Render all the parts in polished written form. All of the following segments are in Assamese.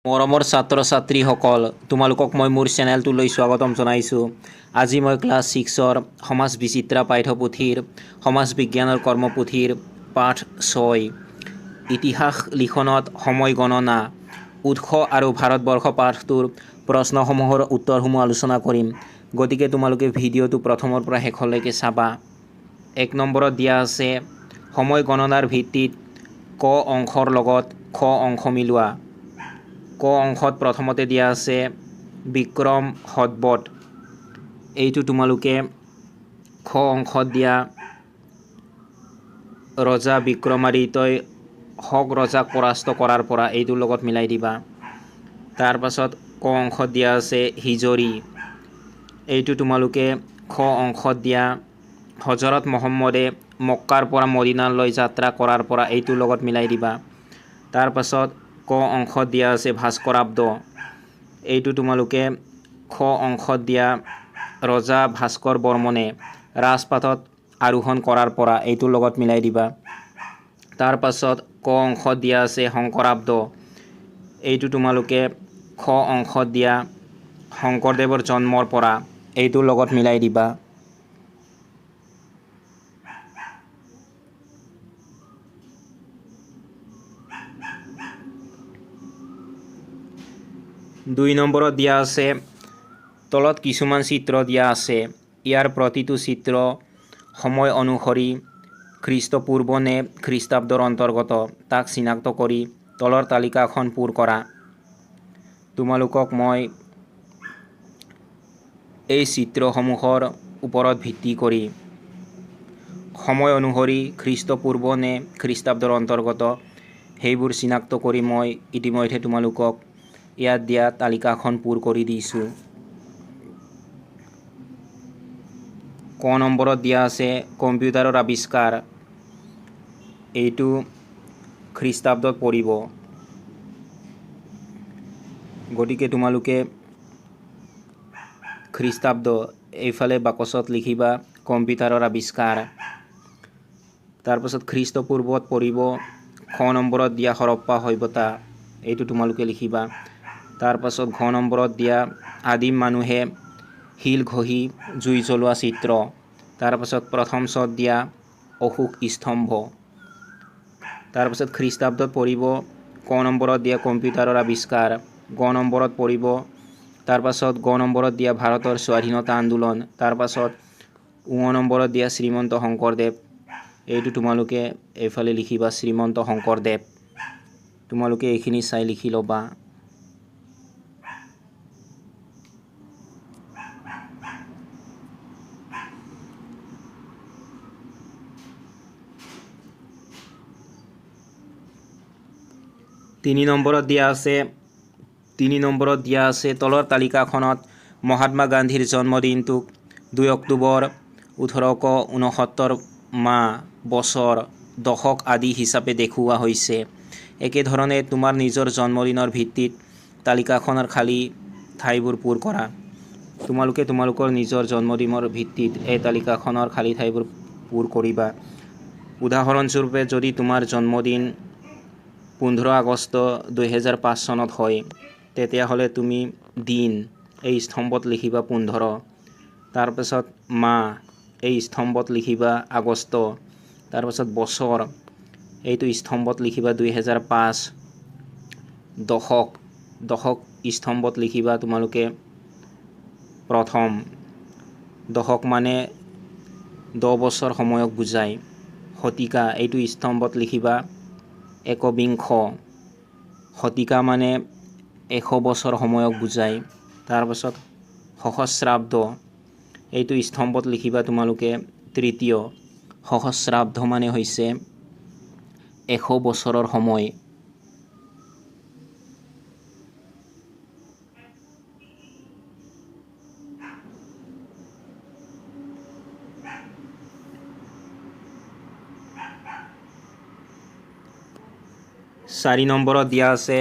মৰমৰ ছাত্ৰ ছাত্ৰীসকল, তোমালোকক মই মোৰ চেনেলটোলৈ স্বাগতম জনাইছোঁ। আজি মই ক্লাছ 6ৰ সমাজ বিচিত্ৰা পাঠ্যপুথিৰ সমাজ বিজ্ঞানৰ কৰ্মপুথিৰ পাঠ 6 ইতিহাস লিখনত সময় গণনা উৎস আৰু ভাৰতবৰ্ষ পাঠটোৰ প্ৰশ্নসমূহৰ উত্তৰসমূহ আলোচনা কৰিম। গতিকে তোমালোকে ভিডিঅ'টো প্ৰথমৰ পৰা শেষলৈকে চাবা। 1 নম্বৰত দিয়া আছে সময় গণনাৰ ভিত্তিত ক অংশৰ লগত খ অংশ মিলোৱা। ক অংশত প্ৰথমতে দিয়া আছে বিক্ৰম সদবত। এইটো তোমালোকে খ অংশত দিয়া ৰজা বিক্ৰমাদিত্যই হক ৰজাক পৰাস্ত কৰাৰ পৰা এইটোৰ লগত মিলাই দিবা। তাৰ পাছত ক অংশত দিয়া আছে হিজৰী। এইটো তোমালোকে খ অংশত দিয়া হজৰত মহম্মদে মক্কাৰ পৰা মদিনালৈ যাত্ৰা কৰাৰ পৰা এইটোৰ লগত মিলাই দিবা। তাৰ পাছত ক অংশত দিয়া আছে ভাস্কৰাব্দ। এইটো তোমালোকে খ অংশত দিয়া ৰজা ভাস্কৰ বৰ্মনে ৰাজপাথত আৰোহণ কৰাৰ পৰা এইটোৰ লগত মিলাই দিবা। তাৰ পাছত ক অংশত দিয়া আছে শংকৰাব্দ। এইটো তোমালোকে খ অংশত দিয়া শংকৰদেৱৰ জন্মৰ পৰা এইটোৰ লগত মিলাই দিবা। দুই নম্বৰত দিয়া আছে তলত কিছুমান চিত্ৰ দিয়া আছে। ইয়াৰ প্ৰতিটো চিত্ৰ সময় অনুসৰি খ্ৰীষ্টপূৰ্ব নে খ্ৰীষ্টাব্দৰ অন্তৰ্গত তাক চিনাক্ত কৰি তলৰ তালিকাখন পূৰ কৰা। তোমালোকক মই এই চিত্ৰসমূহৰ ওপৰত ভিত্তি কৰি সময় অনুসৰি খ্ৰীষ্টপূৰ্ব নে খ্ৰীষ্টাব্দৰ অন্তৰ্গত সেইবোৰ চিনাক্ত কৰি মই ইতিমধ্যে তোমালোকক ইয়াত দিয়া তালিকাখন পূৰ কৰি দিছোঁ। ক নম্বৰত দিয়া আছে কম্পিউটাৰৰ আৱিষ্কাৰ। এইটো খ্ৰীষ্টাব্দত পৰিব। গতিকে তোমালোকে খ্ৰীষ্টাব্দ এইফালে বাকচত লিখিবা কম্পিউটাৰৰ আৱিষ্কাৰ। তাৰপাছত খ্ৰীষ্টপূৰ্বত পৰিব খ নম্বৰত দিয়া হৰপ্পা সভ্যতা। এইটো তোমালোকে লিখিবা। তাৰপাছত ঘ নম্বৰত দিয়া আদিম মানুহে শিল ঘঁহি জুই জ্বলোৱা চিত্ৰ। তাৰপাছত প্ৰথম চত দিয়া অশোক স্তম্ভ। তাৰপাছত খ্ৰীষ্টাব্দত পৰিব ক নম্বৰত দিয়া কম্পিউটাৰৰ আৱিষ্কাৰ। গ নম্বৰত পৰিব তাৰপাছত গ নম্বৰত দিয়া ভাৰতৰ স্বাধীনতা আন্দোলন। তাৰপাছত ঙ নম্বৰত দিয়া শ্ৰীমন্ত শংকৰদেৱ। এইটো তোমালোকে এইফালে লিখিবা শ্ৰীমন্ত শংকৰদেৱ। তোমালোকে এইখিনি চাই লিখি ল'বা। তিনি নম্বৰত দিয়া আছে তলৰ তালিকাখনত মহাত্মা গান্ধীৰ জন্মদিনটোক 2 অক্টোবৰ 1869 মাহ বছৰ দশক আদি হিচাপে দেখুওৱা হৈছে। একেধৰণে তোমাৰ নিজৰ জন্মদিনৰ ভিত্তিত তালিকাখনৰ খালী ঠাইবোৰ পূৰ কৰা। তোমালোকে তোমালোকৰ নিজৰ জন্মদিনৰ ভিত্তিত এই তালিকাখনৰ খালী ঠাইবোৰ পূৰ কৰিবা। উদাহৰণস্বৰূপে যদি তোমাৰ জন্মদিন 15 আগষ্ট 2005 চনত হয়, তেতিয়াহ'লে তুমি দিন এই স্তম্ভত লিখিবা 15। তাৰপাছত মাহ এই স্তম্ভত লিখিবা আগষ্ট। তাৰপাছত বছৰ এইটো স্তম্ভত লিখিবা 2005। দশক স্তম্ভত লিখিবা তোমালোকে প্ৰথম। দশক মানে 10 বছৰ সময়ক বুজায়। শতিকা এইটো স্তম্ভত লিখিবা একবিংশ। শতিকা মানে 100 বছৰ সময়ক বুজায়। তাৰপাছত সহস্ৰাব্দ এইটো স্তম্ভত লিখিবা তোমালোকে তৃতীয়। সহস্ৰাব্দ মানে হৈছে 100 বছৰৰ সময়। চাৰি নম্বৰত দিয়া আছে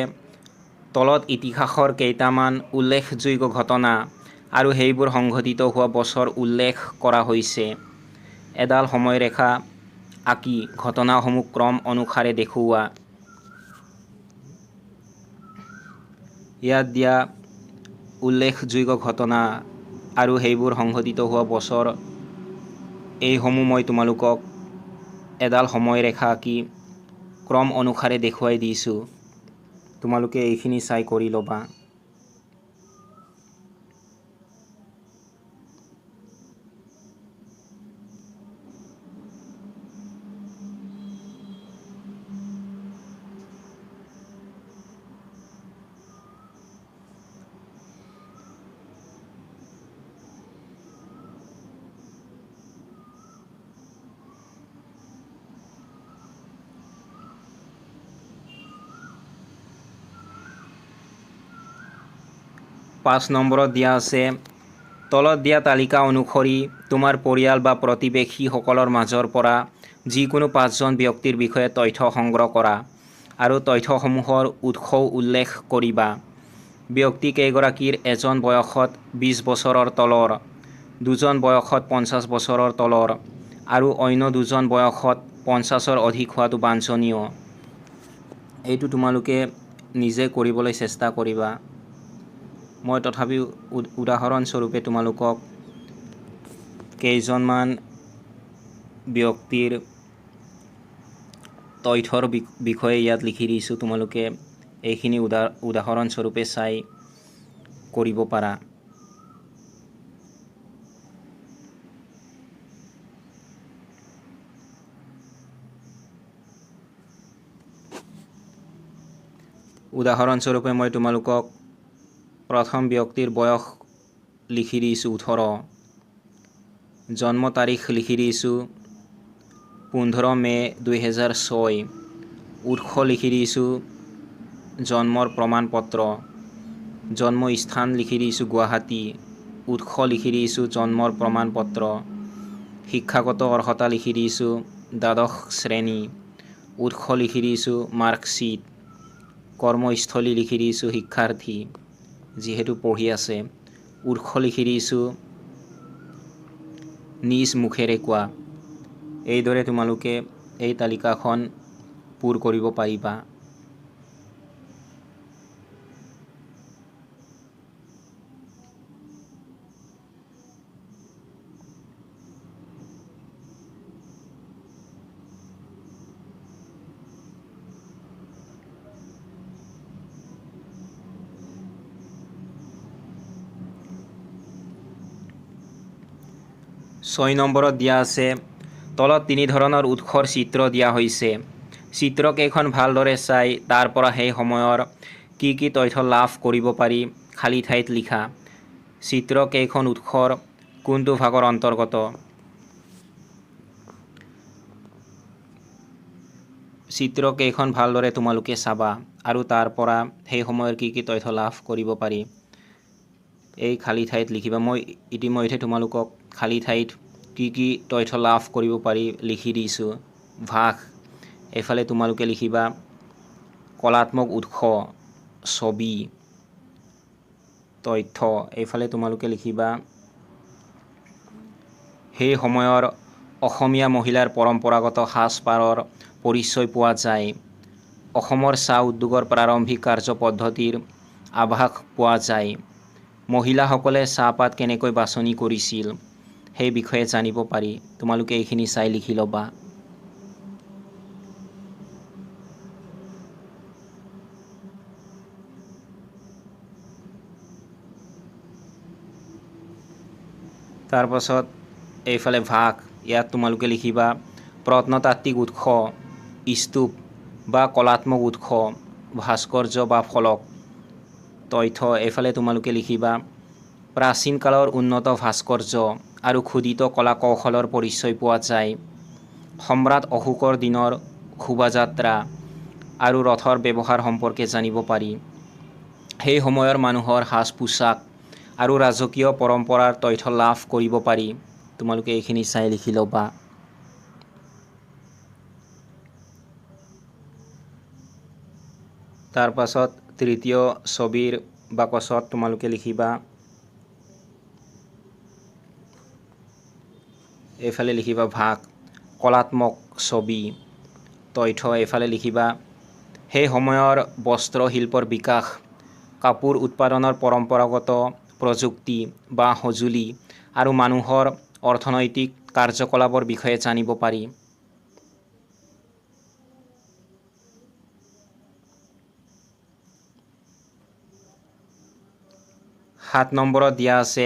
তলত ইতিহাসৰ কেইটামান উল্লেখযোগ্য ঘটনা আৰু সেইবোৰ সংঘটিত হোৱা বছৰ উল্লেখ কৰা হৈছে। এডাল সময়ৰেখা আঁকি ঘটনাসমূহ ক্ৰম অনুসাৰে দেখুওৱা। ইয়াত দিয়া উল্লেখযোগ্য ঘটনা আৰু সেইবোৰ সংঘটিত হোৱা বছৰ এইসমূহ মই তোমালোকক এডাল সময়ৰেখা আঁকি ক্ৰম অনুসাৰে দেখুৱাই দিছোঁ। তোমালোকে এইখিনি চাই কৰি ল'বা। পাঁচ নম্বৰত দিয়া আছে, তলত দিয়া তালিকা অনুসৰি তোমাৰ পৰিয়াল বা প্ৰতিবেশীসকলৰ মাজৰ পৰা যিকোনো 5জন ব্যক্তিৰ বিষয়ে তথ্য সংগ্ৰহ কৰা আৰু তথ্যসমূহৰ উৎসও উল্লেখ কৰিবা। ব্যক্তি কেইগৰাকীৰ এজন বয়সত 20 বছৰৰ তলৰ, দুজন বয়সত 50 বছৰৰ তলৰ আৰু অন্য দুজন বয়সত 50ৰ অধিক হোৱাটো বাঞ্ছনীয়। এইটো তোমালোকে নিজে কৰিবলৈ চেষ্টা কৰিবা। মই তথাপিও উদাহৰণস্বৰূপে তোমালোকক কেইজনমান ব্যক্তিৰ তথ্যৰ বিষয়ে ইয়াত লিখি দিছোঁ। তোমালোকে এইখিনি উদাহৰণস্বৰূপে চাই কৰিব পাৰা। উদাহৰণস্বৰূপে মই তোমালোকক প্ৰথম ব্যক্তিৰ বয়স লিখি দিছোঁ 18, জন্ম তাৰিখ লিখি দিছোঁ 15 মে 2006, উৎস লিখি দিছোঁ জন্মৰ প্ৰমাণ পত্ৰ, জন্মস্থান লিখি দিছোঁ গুৱাহাটী, উৎস লিখি দিছোঁ জন্মৰ প্ৰমাণ পত্ৰ, শিক্ষাগত অৰ্হতা লিখি দিছোঁ দ্বাদশ শ্ৰেণী, উৎস লিখি দিছোঁ মাৰ্কশ্বিট, কৰ্মস্থলী লিখি দিছোঁ শিক্ষাৰ্থী যিহেতু পঢ়ি আছে, উৎস লিখি দিছোঁ নিজ মুখেৰে কোৱা। এইদৰে তোমালোকে এই তালিকাখন পূৰ কৰিব পাৰিবা। ছয় নম্বৰত দিয়া আছে, তলত 3 ধৰণৰ উৎসৰ চিত্ৰ দিয়া হৈছে। চিত্ৰকেইখন ভালদৰে চাই তাৰ পৰা সেই সময়ৰ কি কি তথ্য লাভ কৰিব পাৰি খালী ঠাইত লিখা। চিত্ৰকেইখন উৎসৰ কোনটো ভাগৰ অন্তৰ্গত? চিত্ৰকেইখন ভালদৰে তোমালোকে চাবা আৰু তাৰ পৰা সেই সময়ৰ কি কি তথ্য লাভ কৰিব পাৰি এই খালী ঠাইত লিখিবা। মই ইতিমধ্যে তোমালোকক খালী ঠাইত কি কি তথ্য লাভ কৰিব পাৰি লিখি দিছোঁ। ভাগ, এইফালে তোমালোকে লিখিবা কলাত্মক উৎস, ছবি, তথ্য, এইফালে তোমালোকে লিখিবা সেই সময়ৰ অসমীয়া মহিলাৰ পৰম্পৰাগত সাজপাৰৰ পৰিচয় পোৱা যায়। অসমৰ চাহ উদ্যোগৰ প্ৰাৰম্ভিক কাৰ্যপদ্ধতিৰ আভাস পোৱা যায়। মহিলাসকলে চাহপাত কেনেকৈ বাছনি কৰিছিল সেই বিষয়ে জানিব পাৰি। তোমালোকে এইখিনি চাই লিখি ল'বা। তাৰ পাছত এইফালে ভাগ, ইয়াত তোমালোকে লিখিবা প্ৰত্নতাত্ত্বিক উৎস, স্তূপ বা কলাত্মক উৎস, ভাস্কৰ্য বা ফলক, তথ্য, এইফালে তোমালোকে লিখিবা প্ৰাচীন কালৰ উন্নত ভাস্কৰ্য আৰু খোদিত কলা কৌশলৰ পৰিচয় পোৱা যায়। সম্ৰাট অশোকৰ দিনৰ শোভাযাত্ৰা আৰু ৰথৰ ব্যৱহাৰ সম্পৰ্কে জানিব পাৰি। সেই সময়ৰ মানুহৰ সাজ পোছাক আৰু ৰাজকীয় পৰম্পৰাৰ তথ্য লাভ কৰিব পাৰি। তোমালোকে এইখিনি চাই লিখি ল'বা। তাৰ পাছত তৃতীয় ছবিৰ বাকচত তোমালোকে লিখিবা এইফালে লিখিবা ভাগ, কলাত্মক ছবি, তথ্য, এইফালে লিখিবা সেই সময়ৰ বস্ত্ৰশিল্পৰ বিকাশ কাপোৰ উৎপাদনৰ পৰম্পৰাগত প্ৰযুক্তি বা সঁজুলি আৰু মানুহৰ অৰ্থনৈতিক কাৰ্যকলাপৰ বিষয়ে জানিব পাৰি। 7 নম্বৰত দিয়া আছে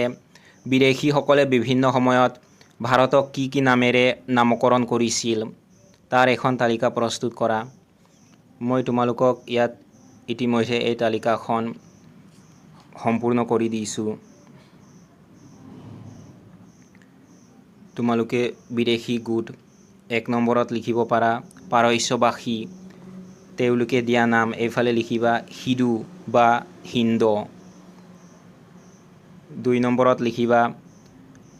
বিদেশীসকলে বিভিন্ন সময়ত ভাৰতক কি নামেৰে নামকৰণ কৰিছিল তাৰ এখন তালিকা প্ৰস্তুত কৰা। মই তোমালোকক ইয়াত ইতিমধ্যে এই তালিকাখন সম্পূৰ্ণ কৰি দিছোঁ। তোমালোকে বিদেশী গোট 1 নম্বৰত লিখিব পাৰা পাৰস্যবাসী, তেওঁলোকে দিয়া নাম এইফালে লিখিবা হিদু বা হিন্দ। 2 নম্বৰত লিখিবা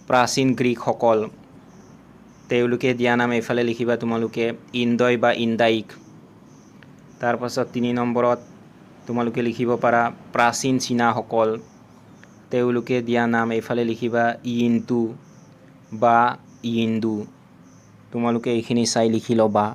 প্ৰাচীন গ্ৰীকসকল, তেওঁলোকে দিয়া নাম এইফালে লিখিবা তোমালোকে ইণ্ডয় বা ইণ্ডাইক। তাৰপাছত 3 নম্বৰত তোমালোকে লিখিব পাৰা প্ৰাচীন চীনাসকল, তেওঁলোকে দিয়া নাম এইফালে লিখিবা ইনটু বা ইন্দু। তোমালোকে এইখিনি চাই লিখি ল'বা।